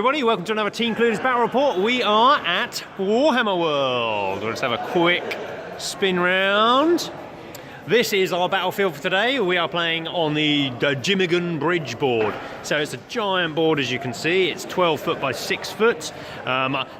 everybody, welcome to another Team Clueless Battle Report. We are at Warhammer World. Let's have a quick spin round. This is our battlefield for today. We are playing on the Jimmigan Bridge board. So it's a giant board, as you can see. It's 12 foot by 6 foot.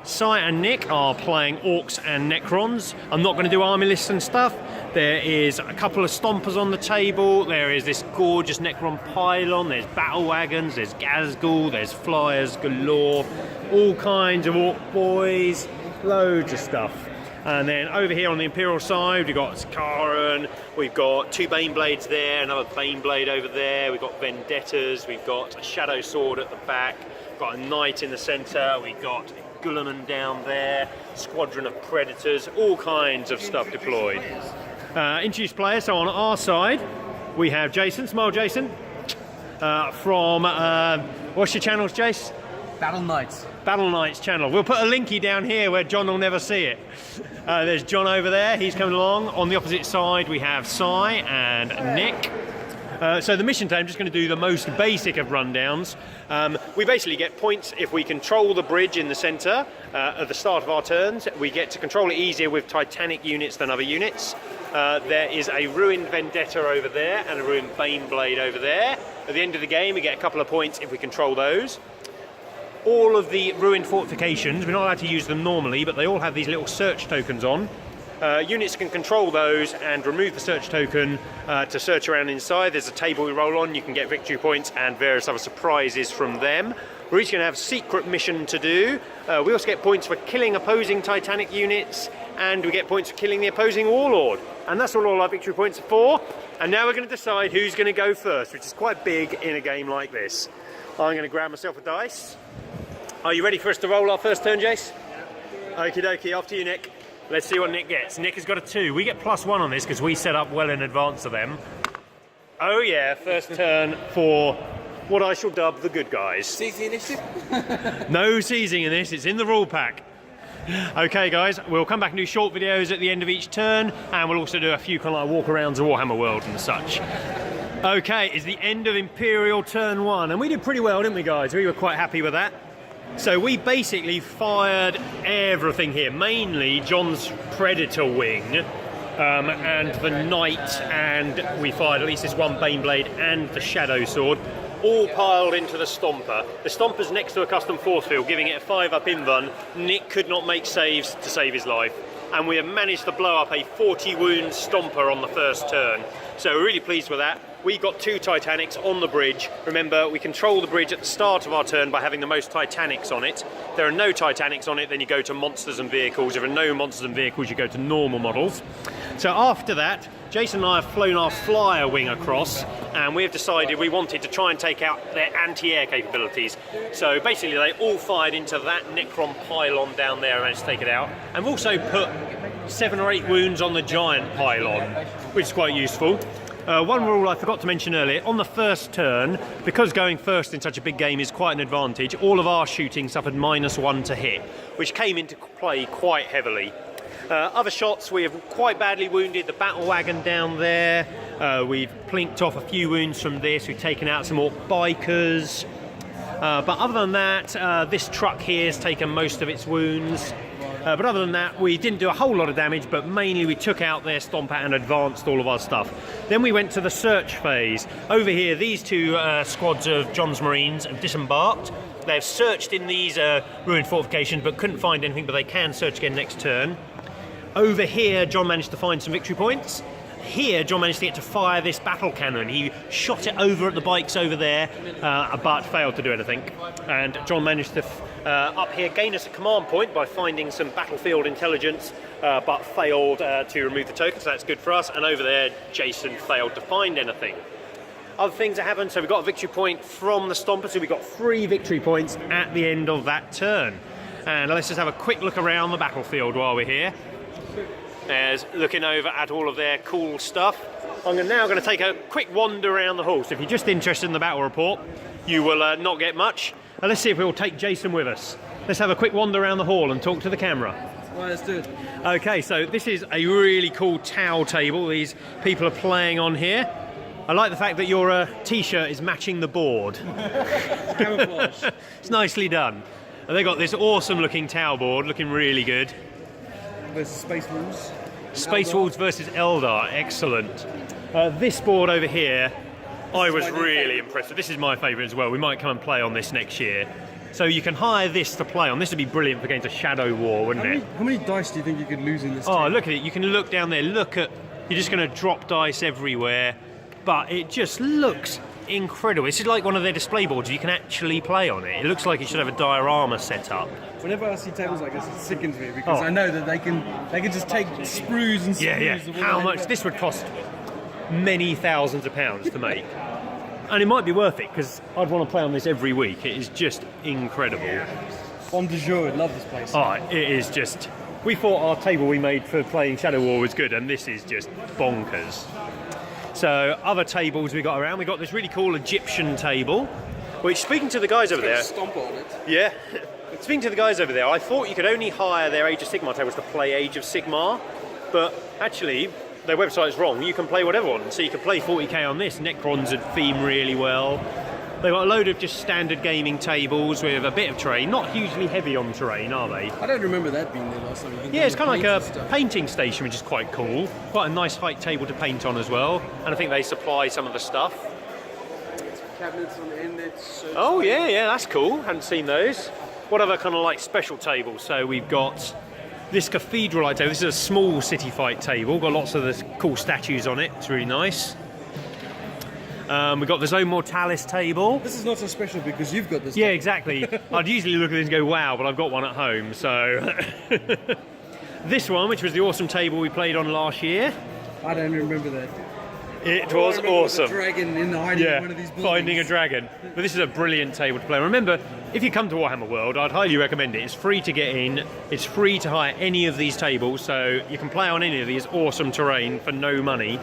Sai and Nick are playing Orcs and Necrons. I'm not going to do army lists and stuff. There is a couple of stompers on the table. There is this gorgeous Necron pylon. There's battle wagons. There's Gazgul. There's flyers galore. All kinds of Orc boys. Loads of stuff. And then over here on the Imperial side, we've got Karen, we've got two Baneblades there, another Baneblade over there, we've got Vendettas, we've got a Shadow Sword at the back, we've got a Knight in the centre, we've got Guilliman down there, Squadron of Predators, all kinds of stuff deployed. Introduced players, so on our side, we have Jason, smile Jason, from, what's your channels, Jace? Battle Knights. Battle Knights channel. We'll put a linky down here where John will never see it. There's John over there, he's coming along. On the opposite side we have Sai and Nick. So the mission today, I'm just going to do the most basic of rundowns. We basically get points if we control the bridge in the centre at the start of our turns. We get to control it easier with Titanic units than other units. There is a ruined Vendetta over there and a ruined Baneblade over there. At the end of the game we get a couple of points if we control those. All of the ruined fortifications, we're not allowed to use them normally, but they all have these little search tokens on. Units can control those and remove the search token to search around inside. There's a table we roll on, you can get victory points and various other surprises from them. We're each going to have a secret mission to do. We also get points for killing opposing Titanic units, and we get points for killing the opposing Warlord. And that's what all our victory points are for. And now we're going to decide who's going to go first, which is quite big in a game like this. I'm going to grab myself a dice. Are you ready for us to roll our first turn, Jace? Okie dokie, off to you, Nick. Let's see what Nick gets. Nick has got a 2. We get +1 on this because we set up well in advance of them. Oh yeah, first turn for what I shall dub the good guys. Seize the initiative? No seizing in this, it's in the rule pack. Okay guys, we'll come back and do short videos at the end of each turn, and we'll also do a few kind of like walk-arounds of Warhammer World and such. Okay, it's the end of Imperial turn 1, and we did pretty well, didn't we guys? We were quite happy with that. So we basically fired everything here, mainly John's Predator wing and the Knight, and we fired at least this one Baneblade and the Shadow Sword, all piled into the Stomper. The Stomper's next to a custom force field, giving it a 5-up invuln. Nick could not make saves to save his life, and we have managed to blow up a 40 wound Stomper on the first turn. So we're really pleased with that. We got 2 Titanics on the bridge. Remember, we control the bridge at the start of our turn by having the most Titanics on it. If there are no Titanics on it, then you go to monsters and vehicles. If there are no monsters and vehicles, you go to normal models. So after that, Jason and I have flown our flyer wing across, and we have decided we wanted to try and take out their anti-air capabilities. So basically they all fired into that Necron pylon down there and managed to take it out. And we've also put 7 or 8 wounds on the giant pylon, which is quite useful. One rule I forgot to mention earlier, on the first turn, because going first in such a big game is quite an advantage, all of our shooting suffered -1 to hit, which came into play quite heavily. Other shots, we have quite badly wounded the battle wagon down there. We've plinked off a few wounds from this. We've taken out some Orc bikers. But other than that, this truck here has taken most of its wounds. But other than that, we didn't do a whole lot of damage, but mainly we took out their Stomper and advanced all of our stuff. Then we went to the search phase. Over here, these 2 squads of John's Marines have disembarked. They've searched in these ruined fortifications, but couldn't find anything, but they can search again next turn. Over here, John managed to find some victory points. Here, John managed to get to fire this battle cannon. He shot it over at the bikes over there, but failed to do anything. And John managed to, up here, gain us a command point by finding some battlefield intelligence, but failed to remove the token, so that's good for us. And over there, Jason failed to find anything. Other things that happened, so we got a victory point from the Stomper, so we got 3 victory points at the end of that turn. And let's just have a quick look around the battlefield while we're here. There's looking over at all of their cool stuff. I'm now going to take a quick wander around the hall. So if you're just interested in the battle report, you will not get much. And let's see if we'll take Jason with us. Let's have a quick wander around the hall and talk to the camera. Well, let's do it. Okay, so this is a really cool towel table these people are playing on here. I like the fact that your t-shirt is matching the board. Camouflage. It's nicely done. And they got this awesome looking tower board, looking really good. Versus Space Wolves. Space Wolves versus Eldar, excellent. This board over here, I was really impressed with. This is my favourite as well. We might come and play on this next year. So you can hire this to play on. This would be brilliant for games of Shadow War, wouldn't it? How many dice do you think you could lose in this? Oh, look at it. You can look down there. Look at... You're just going to drop dice everywhere. But it just looks incredible. This is like one of their display boards. You can actually play on it. It looks like it should have a diorama set up. Whenever I see tables like this, it sickens me because I know that they can just take sprues and sprues. Yeah. Of How all much? This would cost many thousands of pounds to make. And it might be worth it because I'd want to play on this every week. It is just incredible. Fond du jour, I love this place. Oh, it is just... We thought our table we made for playing Shadow War was good, and this is just bonkers. So, other tables we got around. We got this really cool Egyptian table, which, speaking to the guys over there... Stomp on it. Yeah. Speaking to the guys over there, I thought you could only hire their Age of Sigmar tables to play Age of Sigmar, but actually, their website's wrong. You can play whatever one. So you can play 40k on this. Necrons would theme really well. They've got a load of just standard gaming tables with a bit of terrain. Not hugely heavy on terrain, are they? I don't remember that being there last time. Yeah, it's kind of like a painting station, which is quite cool. Quite a nice height table to paint on as well. And I think they supply some of the stuff. Cabinets on the end. Oh, yeah, that's cool. Hadn't seen those. What other kind of like special tables? So we've got this cathedral light table. This is a small city fight table. Got lots of the cool statues on it. It's really nice. We've got the Zone Mortalis table. This is not so special because you've got this. Yeah, exactly. I'd usually look at this and go, wow, but I've got one at home, so... This one, which was the awesome table we played on last year. I don't remember that. It was awesome. A dragon in hiding in one of these buildings. Finding a dragon. But this is a brilliant table to play. Remember, if you come to Warhammer World, I'd highly recommend it. It's free to get in. It's free to hire any of these tables, so you can play on any of these awesome terrain for no money.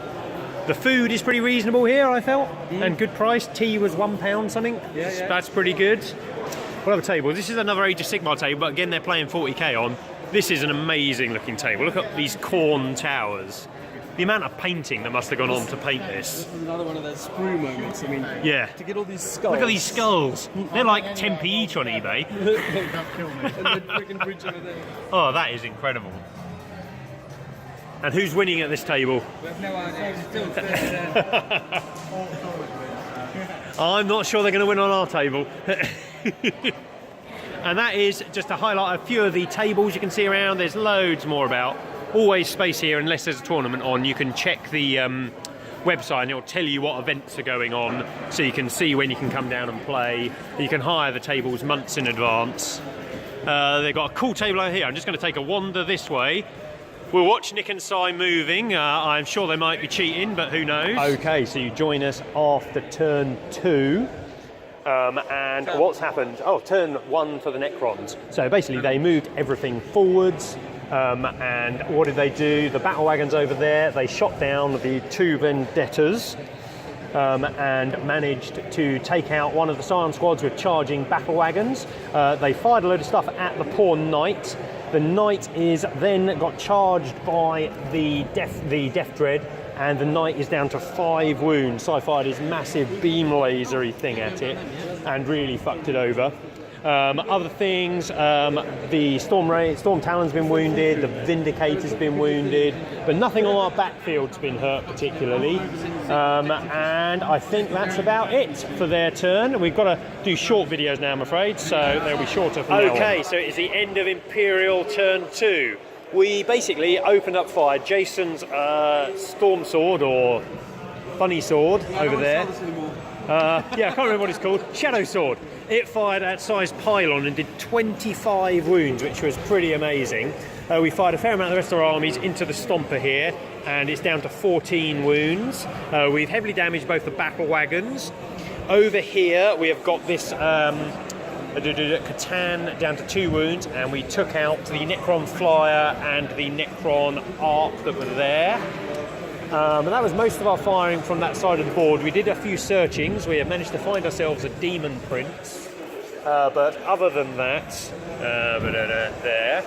The food is pretty reasonable here, I felt, and good price. Tea was £1 something. Yeah. That's pretty good. What other tables? This is another Age of Sigmar table, but again, they're playing 40k on. This is an amazing looking table. Look at these corn towers. The amount of painting that must have gone on to paint this. This is another one of those sprue moments. I mean, yeah. To get all these skulls. Look at these skulls. They're like 10p each on eBay. And the freaking bridge over there. Oh, that is incredible. And who's winning at this table? We have no idea. I'm not sure they're going to win on our table. And that is just to highlight a few of the tables you can see around. There's loads more about. Always space here unless there's a tournament on. You can check the website and it'll tell you what events are going on, so you can see when you can come down and play. You can hire the tables months in advance. They've got a cool table over here. I'm just going to take a wander this way. We'll watch Nick and Si moving. I'm sure they might be cheating, but who knows? Okay, so you join us after turn 2. And what's happened? Oh, turn 1 for the Necrons. So basically they moved everything forwards. And what did they do? The battle wagons over there, they shot down the 2 vendettas and managed to take out one of the Scion squads with charging battle wagons. They fired a load of stuff at the poor knight. The knight is then got charged by the Death Dread, and the knight is down to 5 wounds. So I fired his massive beam lasery thing at it and really fucked it over. Other things, the Storm Talon's been wounded, the Vindicator's been wounded, but nothing on our backfield's been hurt particularly. And I think that's about it for their turn. We've got to do short videos now, I'm afraid, so they'll be shorter from now on. Okay, so it's the end of Imperial turn 2. We basically opened up fire. Jason's Storm Sword, or Funny Sword, over there. Yeah, I can't remember what it's called. Shadow Sword. It fired at size pylon and did 25 wounds, which was pretty amazing. We fired a fair amount of the rest of our armies into the Stomper here, and it's down to 14 wounds. We've heavily damaged both the battle wagons. Over here, we have got this Catan down to 2 wounds, and we took out the Necron Flyer and the Necron Ark that were there. And that was most of our firing from that side of the board. We did a few searchings. We have managed to find ourselves a Demon Prince. But other than that, there.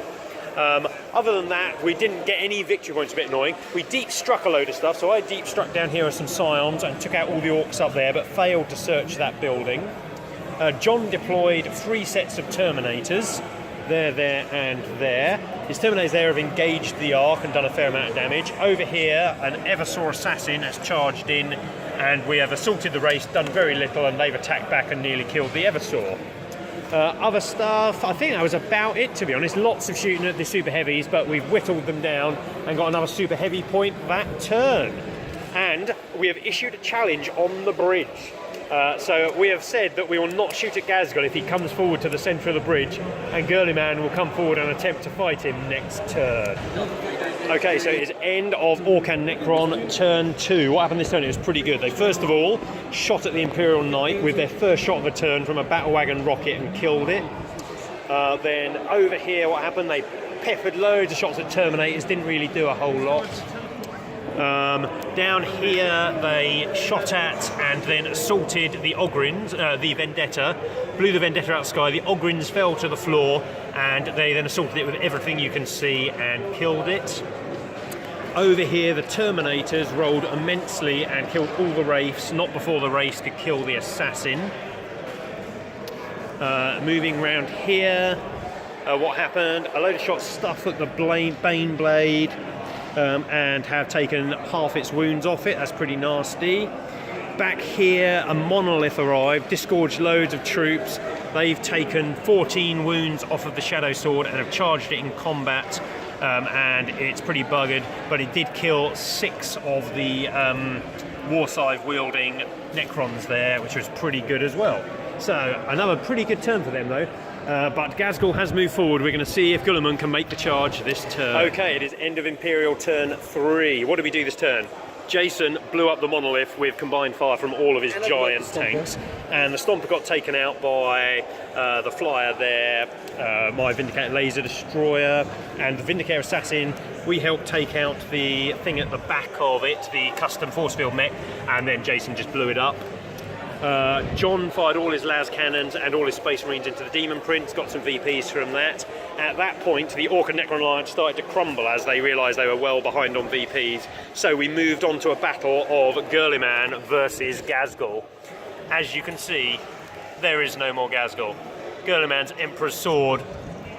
Other than that, we didn't get any victory points, a bit annoying. We deep struck a load of stuff, so I deep struck down here with some scions and took out all the orcs up there, but failed to search that building. John deployed 3 sets of Terminators. There, and there. His Terminators there have engaged the Ark and done a fair amount of damage. Over here, an Eversaw assassin has charged in, and we have assaulted the race, done very little, and they've attacked back and nearly killed the Eversaw. Other stuff, I think that was about it, to be honest. Lots of shooting at the super heavies, but we've whittled them down and got another super heavy point that turn. And we have issued a challenge on the bridge. So we have said that we will not shoot at Gazgul if he comes forward to the centre of the bridge, and Girlyman will come forward and attempt to fight him next turn. Okay, so it's end of Orkan Necron, turn 2. What happened this turn? It was pretty good. They first of all shot at the Imperial Knight with their first shot of the turn from a battle wagon rocket and killed it. Then over here, what happened? They peppered loads of shots at Terminators, didn't really do a whole lot. Down here they shot at and then assaulted the Ogrins, the Vendetta, blew the Vendetta out of the sky, the Ogrins fell to the floor, and they then assaulted it with everything you can see and killed it. Over here the Terminators rolled immensely and killed all the Wraiths, not before the Wraiths could kill the Assassin. Moving round here, what happened? A load of shots stuff at the Bane Blade, and have taken half its wounds off it. That's pretty nasty. Back here, a monolith arrived, disgorged loads of troops. They've taken 14 wounds off of the Shadow Sword and have charged it in combat, and it's pretty buggered, but it did kill 6 of the war scythe wielding Necrons there, which was pretty good as well. So another pretty good turn for them though. But Gazgul has moved forward. We're going to see if Guilliman can make the charge this turn. Okay, it is end of Imperial turn 3. What did we do this turn? Jason blew up the monolith with combined fire from all of his giant tanks, and the Stomper got taken out by the Flyer there, my Vindicator Laser Destroyer, and the Vindicator Assassin. We helped take out the thing at the back of it, the custom force field mech, and then Jason just blew it up. John fired all his las cannons and all his Space Marines into the Demon Prince, got some VPs from that. At that point, the Orc and Necron Alliance started to crumble as they realised they were well behind on VPs, so we moved on to a battle of Girlyman versus Gazgul. As you can see, there is no more Gazgul. Girlyman's Emperor's Sword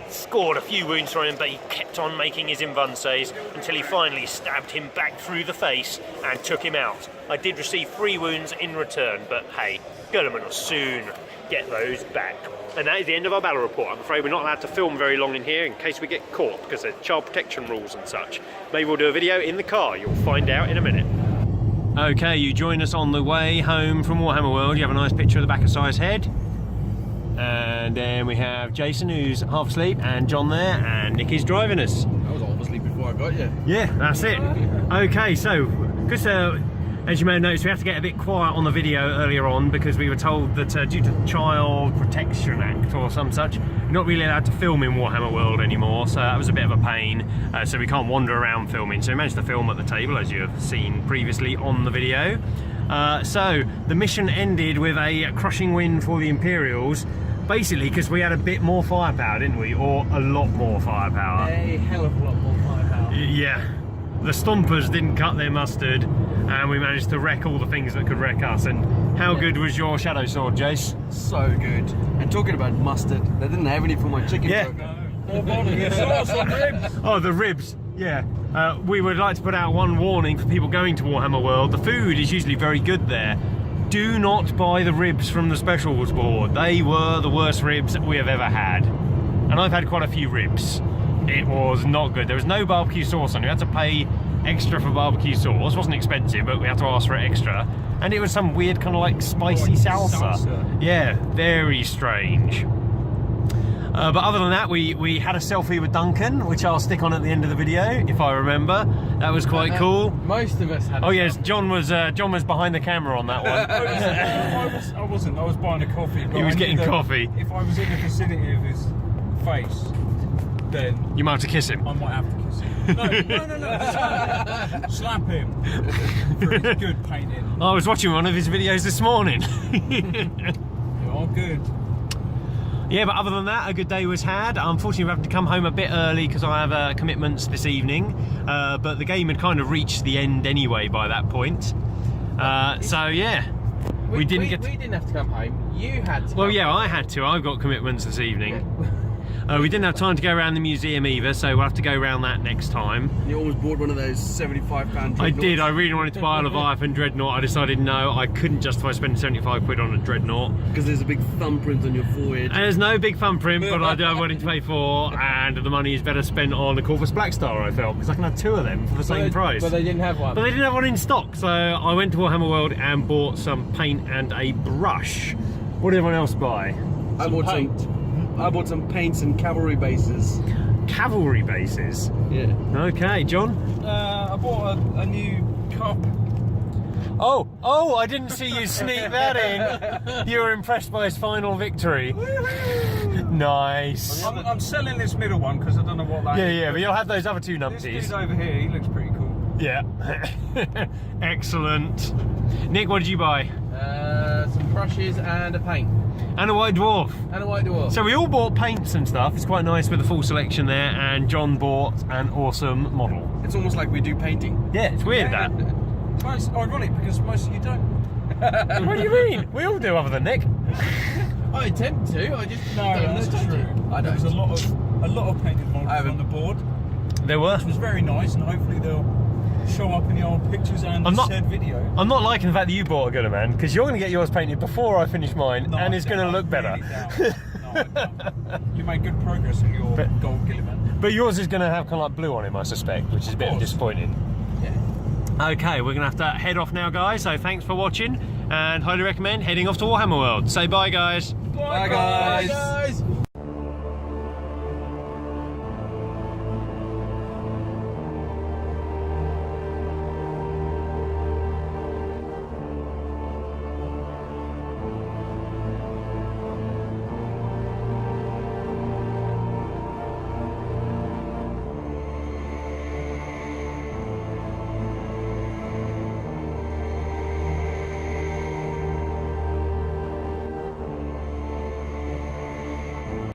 scored a few wounds from him, but he kept on making his invunces until he finally stabbed him back through the face and took him out. I did receive 3 wounds in return, but hey, Girlyman will soon get those back. And that is the end of our battle report. I'm afraid we're not allowed to film very long in here in case we get caught, because there's child protection rules and such. Maybe we'll do a video in the car. You'll find out in a minute. Okay, you join us on the way home from Warhammer World. You have a nice picture of the back of Si's head. And then we have Jason, who's half asleep, and John there, and Nicky's driving us. I was half asleep before I got you. Yeah, that's it. Okay, so, because as you may have noticed, we had to get a bit quiet on the video earlier on because we were told that due to Child Protection Act or some such, we're not really allowed to film in Warhammer World anymore, so that was a bit of a pain. So we can't wander around filming, so we managed to film at the table, as you have seen previously on the video. So the mission ended with a crushing win for the Imperials, basically because we had a bit more firepower, didn't we? Or a lot more firepower. A hell of a lot more firepower. Yeah. The Stompers didn't cut their mustard, and we managed to wreck all the things that could wreck us. And how good was your Shadow Sword, Jace? So good. And talking about mustard, they didn't have any for my chicken burger. Oh, the ribs. Yeah. We would like to put out one warning for people going to Warhammer World. The food is usually very good there. Do not buy the ribs from the specials board. They were the worst ribs we have ever had. And I've had quite a few ribs. It was not good. There was no barbecue sauce on it. We had to pay extra for barbecue sauce. It wasn't expensive, but we had to ask for it extra. And it was some weird kind of like spicy salsa. Yeah, very strange. But other than that, we had a selfie with Duncan, which I'll stick on at the end of the video, if I remember. That was quite cool. Most of us had. Oh yes, John was behind the camera on that one. I wasn't. I was buying a coffee. He was getting coffee. If I was in the vicinity of his face, then you might have to kiss him. I might have to kiss him. No. Slap him for his good painting. I was watching one of his videos this morning. You're good. Yeah, but other than that, a good day was had. Unfortunately, we have to come home a bit early because I have commitments this evening. But the game had kind of reached the end anyway by that point. So yeah, we didn't have to come home. You had to. Well, yeah, I had to. I've got commitments this evening. We didn't have time to go around the museum either, so we'll have to go around that next time. You almost bought one of those £75 I did. I really wanted to buy a Leviathan Dreadnought. I decided no, I couldn't justify spending 75 quid on a Dreadnought. Because there's a big thumbprint on your forehead. And there's no big thumbprint, but I do have money to pay for, and the money is better spent on the Corvus Black Star, I felt, because I can have 2 of them for the same price. But they didn't have one. But they didn't have one in stock, so I went to Warhammer World and bought some paint and a brush. What did everyone else buy? I bought some paints and cavalry bases. Cavalry bases? Yeah. Okay, John? I bought a new cup. Oh, I didn't see you sneak that in. You were impressed by his final victory. Nice. I'm selling this middle one because I don't know what that is. Yeah, but you'll have those other 2 This numpties. dude over here, he looks pretty cool. Yeah. Excellent. Nick, what did you buy? Some brushes and a paint. And a white dwarf. And a white dwarf. So we all bought paints and stuff. It's quite nice with the full selection there, and John bought an awesome model. It's almost like we do painting. Yeah, it's weird that. Well, it's ironic because most of you don't. What do you mean? We all do, other than Nick. I tend to. I just No, don't that's understand true. it. There was a lot of painted models on the board, There were. which was very nice, and hopefully they'll show up in the old pictures and said video. I'm not liking the fact that you bought a Gooder Man, because you're going to get yours painted before I finish mine, No, and it's going to look better. You made good progress in your gold Gilliman. But yours is going to have kind of like blue on him, I suspect, which is a bit disappointing. Yeah. Okay, we're going to have to head off now, guys, so thanks for watching, and highly recommend heading off to Warhammer World. Say bye, guys. Bye, guys. Bye, guys.